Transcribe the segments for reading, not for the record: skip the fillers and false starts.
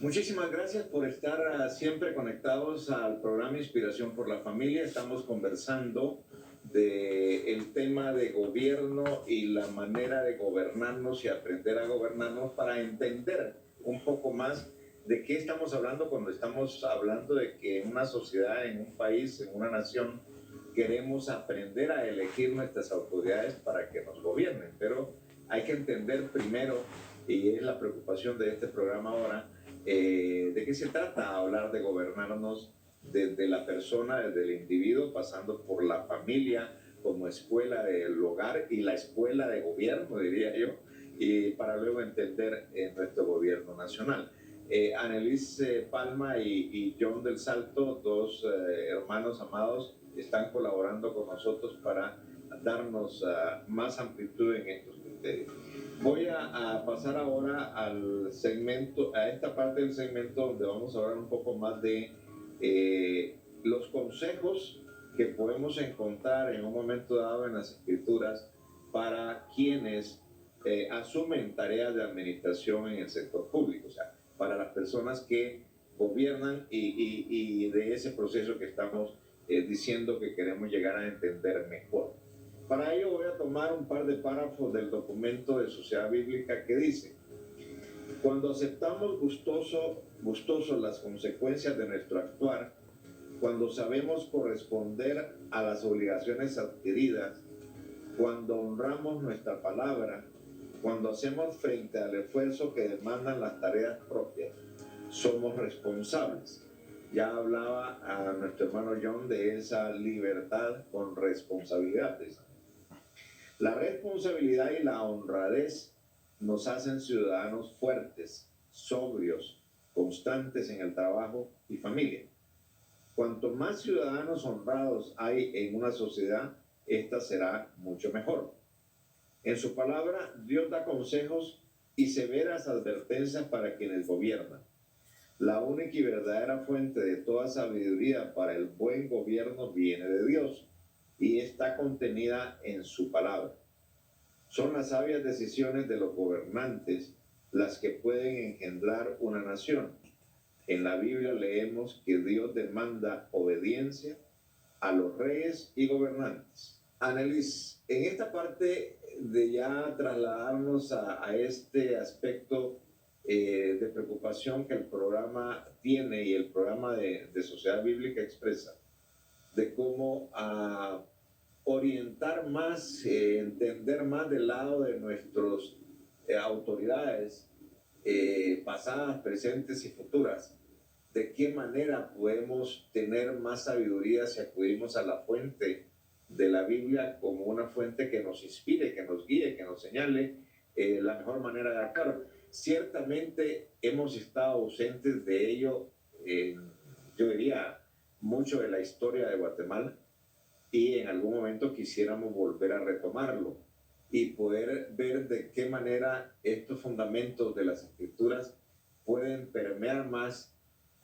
Muchísimas gracias por estar siempre conectados al programa Inspiración por la Familia. Estamos conversando del tema de gobierno y la manera de gobernarnos y aprender a gobernarnos para entender un poco más de qué estamos hablando cuando estamos hablando de que en una sociedad, en un país, en una nación, queremos aprender a elegir nuestras autoridades para que nos gobiernen. Pero hay que entender primero, y es la preocupación de este programa ahora, ¿de qué se trata hablar de gobernarnos desde la persona, desde el individuo, pasando por la familia como escuela del hogar y la escuela de gobierno, diría yo, y para luego entender nuestro gobierno nacional? Annelies Palma y John del Salto, dos hermanos amados, están colaborando con nosotros para darnos más amplitud en estos criterios. Voy a pasar ahora al segmento, a esta parte del segmento donde vamos a hablar un poco más de los consejos que podemos encontrar en un momento dado en las escrituras para quienes asumen tareas de administración en el sector público, o sea, para las personas que gobiernan y de ese proceso que estamos diciendo que queremos llegar a entender mejor. Para ello voy a tomar un par de párrafos del documento de Sociedad Bíblica que dice: cuando aceptamos gustosos las consecuencias de nuestro actuar, cuando sabemos corresponder a las obligaciones adquiridas, cuando honramos nuestra palabra, cuando hacemos frente al esfuerzo que demandan las tareas propias, somos responsables. Ya hablaba a nuestro hermano John de esa libertad con responsabilidad. La responsabilidad y la honradez nos hacen ciudadanos fuertes, sobrios, constantes en el trabajo y familia. Cuanto más ciudadanos honrados hay en una sociedad, esta será mucho mejor. En su palabra, Dios da consejos y severas advertencias para quienes gobiernan. La única y verdadera fuente de toda sabiduría para el buen gobierno viene de Dios y está contenida en su palabra. Son las sabias decisiones de los gobernantes las que pueden engendrar una nación. En la Biblia leemos que Dios demanda obediencia a los reyes y gobernantes. Annelies, en esta parte de ya trasladarnos a este aspecto de preocupación que el programa tiene y el programa de Sociedad Bíblica expresa, de cómo orientar más, entender más del lado de nuestras autoridades pasadas, presentes y futuras, de qué manera podemos tener más sabiduría si acudimos a la fuente de la Biblia como una fuente que nos inspire, que nos guíe, que nos señale la mejor manera de actuar. Ciertamente hemos estado ausentes de ello, yo diría, mucho de la historia de Guatemala, y en algún momento quisiéramos volver a retomarlo y poder ver de qué manera estos fundamentos de las escrituras pueden permear más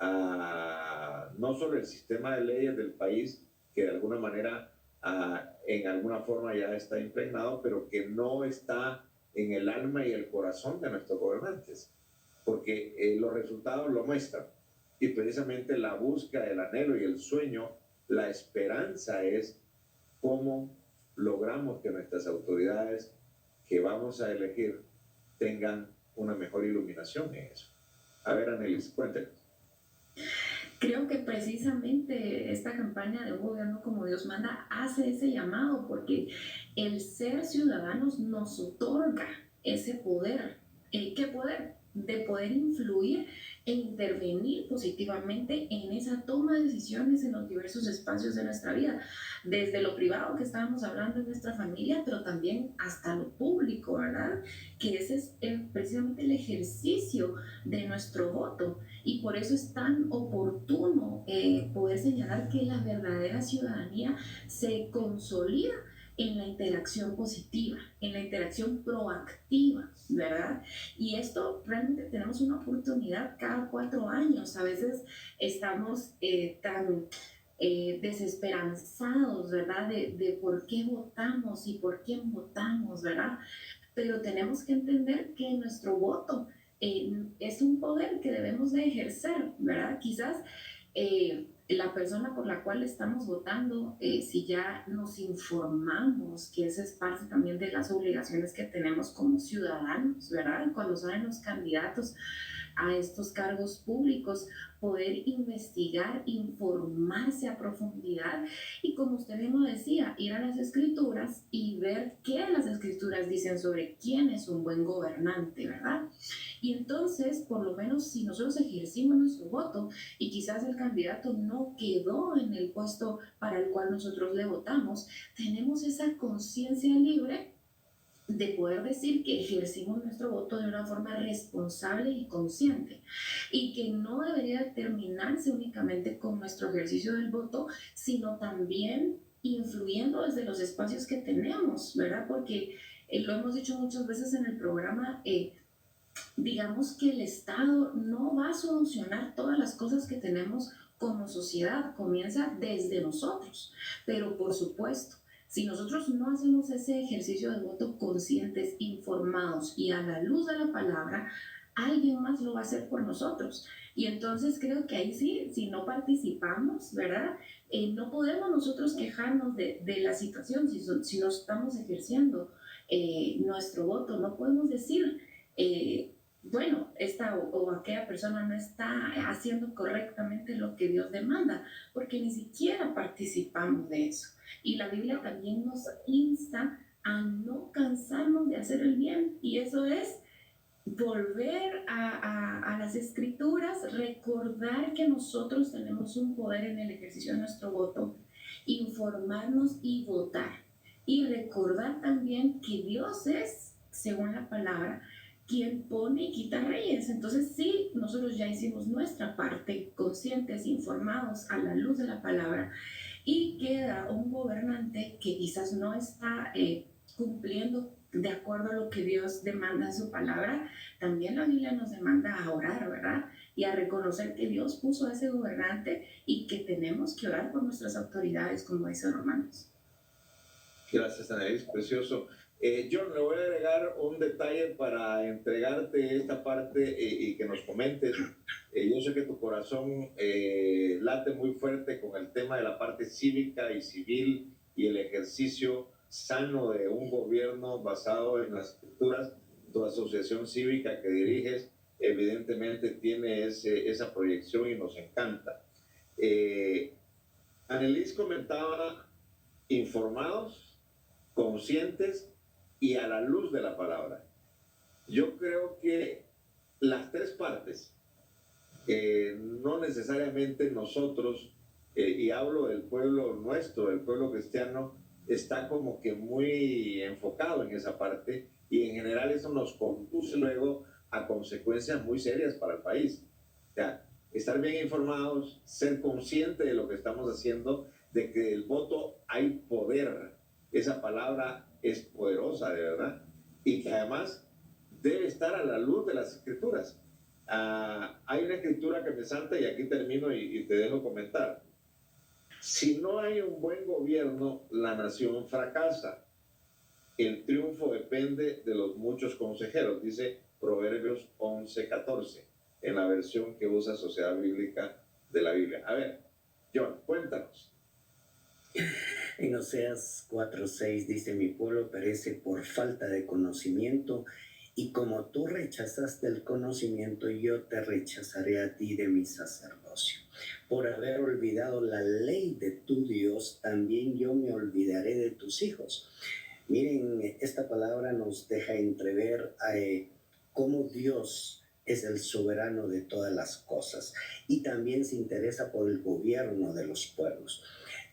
no solo el sistema de leyes del país, que de alguna manera en alguna forma ya está impregnado, pero que no está en el alma y el corazón de nuestros gobernantes, porque los resultados lo muestran. Y precisamente la búsqueda, el anhelo y el sueño, la esperanza es cómo logramos que nuestras autoridades que vamos a elegir tengan una mejor iluminación en eso. A ver, Annelies, cuéntenos. Creo que precisamente esta campaña de un gobierno como Dios manda hace ese llamado, porque el ser ciudadanos nos otorga ese poder. ¿Qué poder? De poder influir e intervenir positivamente en esa toma de decisiones en los diversos espacios de nuestra vida, desde lo privado que estábamos hablando en nuestra familia, pero también hasta lo público, ¿verdad? Que ese es precisamente el ejercicio de nuestro voto. Y por eso es tan oportuno poder señalar que la verdadera ciudadanía se consolida en la interacción positiva, en la interacción proactiva, ¿verdad? Y esto realmente tenemos una oportunidad cada 4 años. A veces estamos tan desesperanzados, ¿verdad? De por qué votamos y por quién votamos, ¿verdad? Pero tenemos que entender que nuestro voto es un poder que debemos de ejercer, ¿verdad? Quizás la persona por la cual estamos votando, si ya nos informamos, que esa es parte también de las obligaciones que tenemos como ciudadanos, ¿verdad? Cuando salen los candidatos a estos cargos públicos, poder investigar, informarse a profundidad y, como usted mismo decía, ir a las escrituras y ver qué las escrituras dicen sobre quién es un buen gobernante, ¿verdad? Y entonces, por lo menos si nosotros ejercimos nuestro voto y quizás el candidato no quedó en el puesto para el cual nosotros le votamos, tenemos esa conciencia libre de poder decir que ejercimos nuestro voto de una forma responsable y consciente y que no debería terminarse únicamente con nuestro ejercicio del voto, sino también influyendo desde los espacios que tenemos, ¿verdad? Porque lo hemos dicho muchas veces en el programa, digamos que el Estado no va a solucionar todas las cosas que tenemos como sociedad, comienza desde nosotros, pero por supuesto, si nosotros no hacemos ese ejercicio de voto conscientes, informados y a la luz de la palabra, alguien más lo va a hacer por nosotros. Y entonces creo que ahí sí, si no participamos, ¿verdad? No podemos nosotros quejarnos de la situación si no estamos ejerciendo nuestro voto. No podemos decir, bueno, esta o aquella persona no está haciendo correctamente lo que Dios demanda, porque ni siquiera participamos de eso. Y la Biblia también nos insta a no cansarnos de hacer el bien, y eso es volver a las escrituras, recordar que nosotros tenemos un poder en el ejercicio de nuestro voto, informarnos y votar. Y recordar también que Dios es, según la palabra, quien pone y quita reyes. Entonces sí, nosotros ya hicimos nuestra parte, conscientes, informados a la luz de la palabra, y queda un gobernante que quizás no está cumpliendo de acuerdo a lo que Dios demanda en su palabra. También la Biblia nos demanda a orar, ¿verdad? Y a reconocer que Dios puso a ese gobernante y que tenemos que orar por nuestras autoridades, como dice Romanos. Gracias, Anaís, precioso. John, le voy a agregar un detalle para entregarte esta parte y que nos comentes. Yo sé que tu corazón late muy fuerte con el tema de la parte cívica y civil y el ejercicio sano de un gobierno basado en las escrituras. Tu asociación cívica que diriges evidentemente tiene esa proyección y nos encanta. Annelise comentaba informados, conscientes y a la luz de la palabra. Yo creo que las tres partes, no necesariamente nosotros, y hablo del pueblo nuestro, del pueblo cristiano, está como que muy enfocado en esa parte y en general eso nos conduce luego a consecuencias muy serias para el país. O sea, estar bien informados, ser consciente de lo que estamos haciendo, de que el voto hay poder, esa palabra es poderosa de verdad y que además debe estar a la luz de las escrituras. Hay una escritura que me salta y aquí termino y te dejo comentar. Si no hay un buen gobierno, la nación fracasa. El triunfo depende de los muchos consejeros, dice Proverbios 11:14, en la versión que usa Sociedad Bíblica de la Biblia. A ver, John, cuéntanos. En Oseas 4:6 dice: mi pueblo perece por falta de conocimiento, y como tú rechazaste el conocimiento, yo te rechazaré a ti de mi sacerdocio. Por haber olvidado la ley de tu Dios, también yo me olvidaré de tus hijos. Miren, esta palabra nos deja entrever cómo Dios es el soberano de todas las cosas y también se interesa por el gobierno de los pueblos.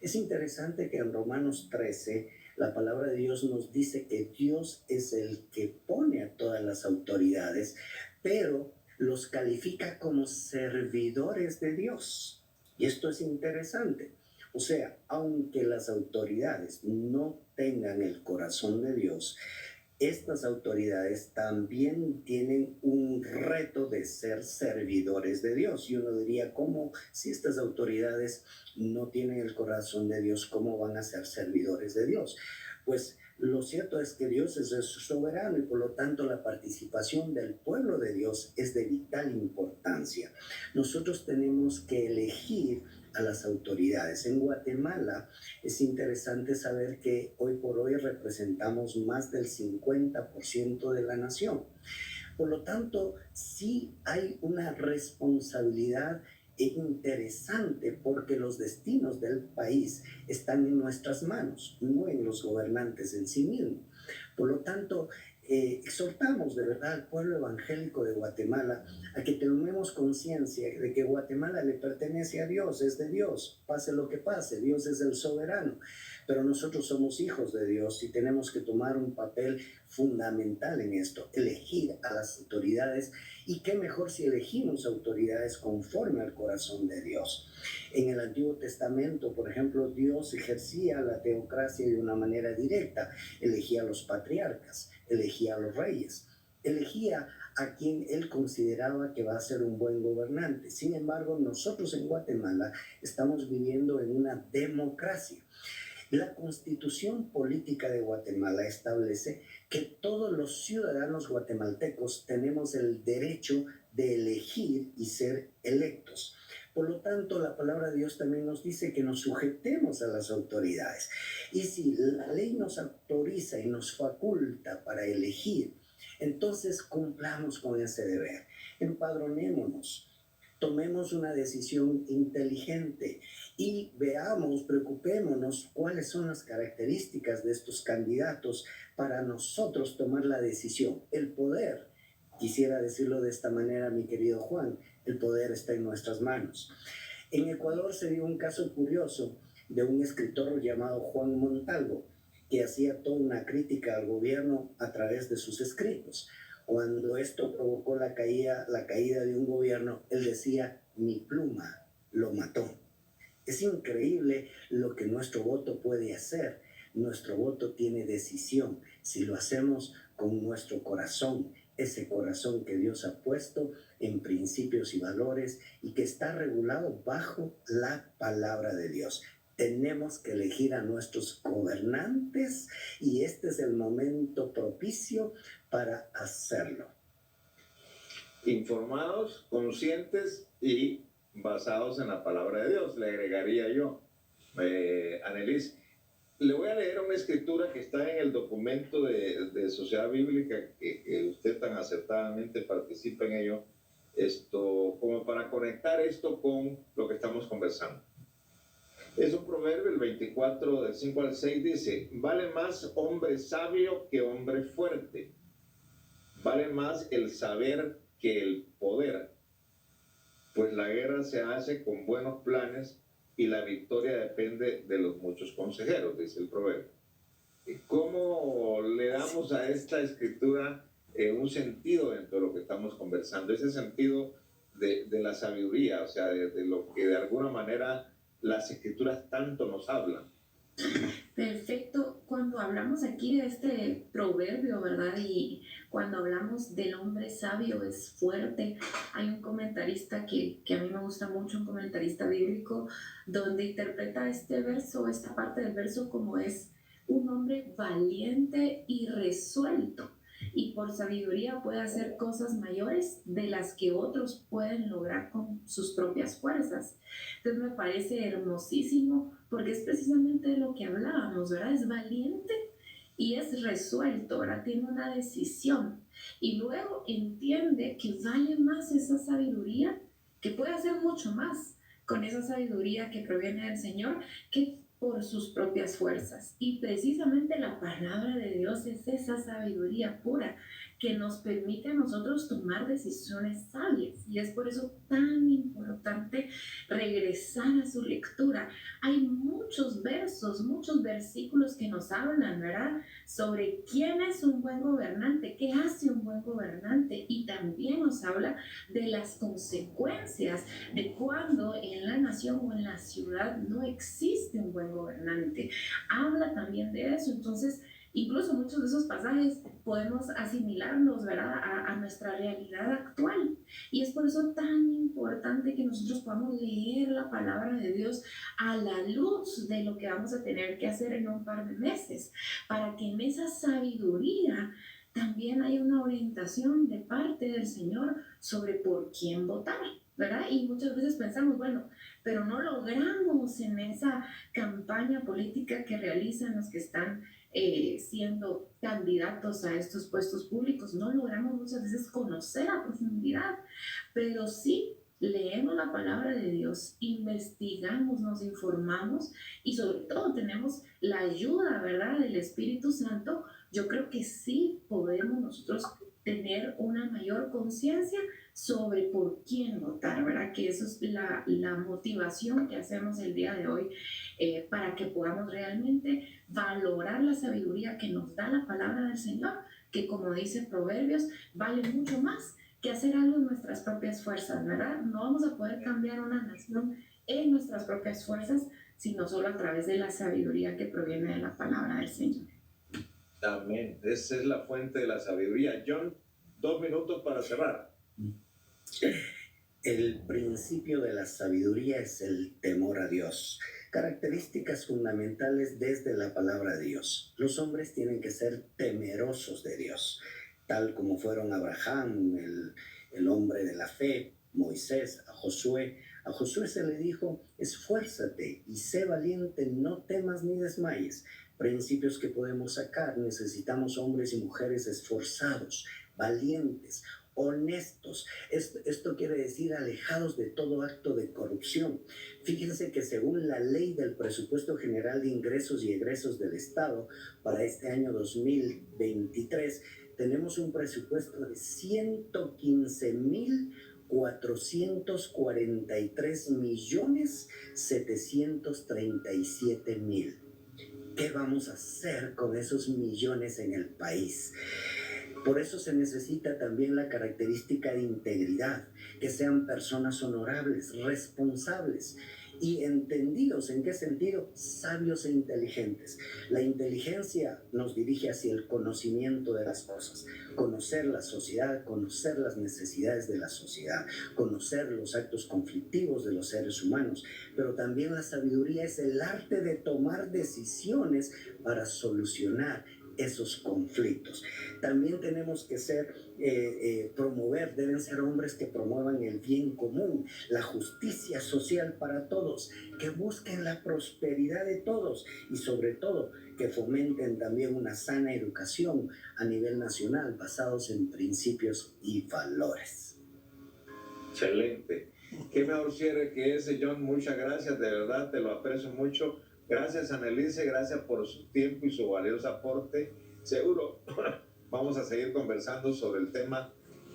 Es interesante que en Romanos 13 la palabra de Dios nos dice que Dios es el que pone a todas las autoridades, pero los califica como servidores de Dios. Y esto es interesante. O sea, aunque las autoridades no tengan el corazón de Dios, estas autoridades también tienen un reto de ser servidores de Dios. Y uno diría, ¿cómo si estas autoridades no tienen el corazón de Dios, cómo van a ser servidores de Dios? Pues Lo cierto es que Dios es el soberano y por lo tanto la participación del pueblo de Dios es de vital importancia. Nosotros tenemos que elegir a las autoridades. En Guatemala es interesante saber que hoy por hoy representamos más del 50% de la nación. Por lo tanto, sí hay una responsabilidad interesante porque los destinos del país están en nuestras manos, no en los gobernantes en sí mismos. Por lo tanto, exhortamos de verdad al pueblo evangélico de Guatemala a que tomemos conciencia de que Guatemala le pertenece a Dios, es de Dios, pase lo que pase, Dios es el soberano, pero nosotros somos hijos de Dios y tenemos que tomar un papel fundamental en esto, elegir a las autoridades, y qué mejor si elegimos autoridades conforme al corazón de Dios. En el Antiguo Testamento, por ejemplo, Dios ejercía la teocracia de una manera directa, elegía a los patriarcas, elegía a los reyes, elegía a quien él consideraba que va a ser un buen gobernante. Sin embargo, nosotros en Guatemala estamos viviendo en una democracia. La Constitución Política de Guatemala establece que todos los ciudadanos guatemaltecos tenemos el derecho de elegir y ser electos. Por lo tanto, la palabra de Dios también nos dice que nos sujetemos a las autoridades. Y si la ley nos autoriza y nos faculta para elegir, entonces cumplamos con ese deber. Empadronémonos. Tomemos una decisión inteligente y veamos, preocupémonos cuáles son las características de estos candidatos para nosotros tomar la decisión. El poder, quisiera decirlo de esta manera, mi querido Juan, el poder está en nuestras manos. En Ecuador se dio un caso curioso de un escritor llamado Juan Montalvo, que hacía toda una crítica al gobierno a través de sus escritos. Cuando esto provocó la caída de un gobierno, él decía, mi pluma lo mató. Es increíble lo que nuestro voto puede hacer. Nuestro voto tiene decisión si lo hacemos con nuestro corazón, ese corazón que Dios ha puesto en principios y valores y que está regulado bajo la palabra de Dios. Tenemos que elegir a nuestros gobernantes y este es el momento propicio para hacerlo. Informados, conscientes y basados en la palabra de Dios, le agregaría yo. Annelies, le voy a leer una escritura que está en el documento de Sociedad Bíblica que usted tan acertadamente participa en ello, como para conectar esto con lo que estamos conversando. Es un proverbio, el 24, del 5 al 6, dice, vale más hombre sabio que hombre fuerte, vale más el saber que el poder, pues la guerra se hace con buenos planes y la victoria depende de los muchos consejeros, dice el proverbio. ¿Cómo le damos a esta escritura un sentido dentro de lo que estamos conversando? Ese sentido de la sabiduría, o sea, de lo que de alguna manera las escrituras tanto nos hablan. Perfecto. Cuando hablamos aquí de este proverbio, ¿verdad? Y cuando hablamos del hombre sabio es fuerte, hay un comentarista que a mí me gusta mucho, un comentarista bíblico, donde interpreta este verso, esta parte del verso como es un hombre valiente y resuelto. Y por sabiduría puede hacer cosas mayores de las que otros pueden lograr con sus propias fuerzas. Entonces me parece hermosísimo porque es precisamente de lo que hablábamos, ¿verdad? Es valiente y es resuelto, ¿verdad? Tiene una decisión y luego entiende que vale más esa sabiduría, que puede hacer mucho más con esa sabiduría que proviene del Señor que por sus propias fuerzas. Y precisamente la palabra de Dios es esa sabiduría pura que nos permite a nosotros tomar decisiones sabias. Y es por eso tan importante regresar a su lectura. Hay muchos versos, muchos versículos que nos hablan, ¿verdad? Sobre quién es un buen gobernante, qué hace un buen gobernante. Y también nos habla de las consecuencias de cuando en la nación o en la ciudad no existe un buen gobernante. Habla también de eso. Entonces, incluso muchos de esos pasajes podemos asimilarlos, ¿verdad?, a nuestra realidad actual. Y es por eso tan importante que nosotros podamos leer la palabra de Dios a la luz de lo que vamos a tener que hacer en un par de meses, para que en esa sabiduría también haya una orientación de parte del Señor sobre por quién votar, ¿verdad? Y muchas veces pensamos, bueno, pero no logramos en esa campaña política que realizan los que están siendo candidatos a estos puestos públicos, no logramos muchas veces conocer a profundidad, pero sí leemos la palabra de Dios, investigamos, nos informamos y sobre todo tenemos la ayuda, ¿verdad?, del Espíritu Santo. Yo creo que sí podemos nosotros tener una mayor conciencia sobre por quién votar, ¿verdad? Que eso es la motivación que hacemos el día de hoy, para que podamos realmente valorar la sabiduría que nos da la palabra del Señor, que como dice Proverbios, vale mucho más que hacer algo en nuestras propias fuerzas, ¿verdad? No vamos a poder cambiar una nación en nuestras propias fuerzas, sino solo a través de la sabiduría que proviene de la palabra del Señor. Amén. Esa es la fuente de la sabiduría. John, 2 minutos para cerrar. El principio de la sabiduría es el temor a Dios. Características fundamentales desde la palabra de Dios. Los hombres tienen que ser temerosos de Dios, tal como fueron Abraham, el hombre de la fe, Moisés, a Josué. A Josué se le dijo, esfuérzate y sé valiente, no temas ni desmayes. Principios que podemos sacar: necesitamos hombres y mujeres esforzados, valientes, honestos. Esto quiere decir alejados de todo acto de corrupción. Fíjense que según la ley del Presupuesto General de Ingresos y Egresos del Estado para este año 2023, tenemos un presupuesto de 115,443,737,000. ¿Qué vamos a hacer con esos millones en el país? Por eso se necesita también la característica de integridad, que sean personas honorables, responsables y entendidos. ¿En qué sentido? Sabios e inteligentes. La inteligencia nos dirige hacia el conocimiento de las cosas, conocer la sociedad, conocer las necesidades de la sociedad, conocer los actos conflictivos de los seres humanos, pero también la sabiduría es el arte de tomar decisiones para solucionar esos conflictos. También tenemos que deben ser hombres que promuevan el bien común, la justicia social para todos, que busquen la prosperidad de todos y sobre todo que fomenten también una sana educación a nivel nacional basados en principios y valores. Excelente. Qué mejor cierre que ese, John. Muchas gracias, de verdad, te lo aprecio mucho. Gracias, Annelise, gracias por su tiempo y su valioso aporte. Seguro vamos a seguir conversando sobre el tema.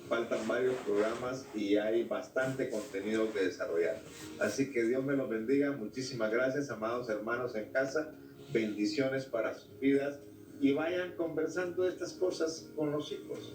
Faltan varios programas y hay bastante contenido que desarrollar. Así que Dios me los bendiga. Muchísimas gracias, amados hermanos en casa. Bendiciones para sus vidas y vayan conversando estas cosas con los hijos.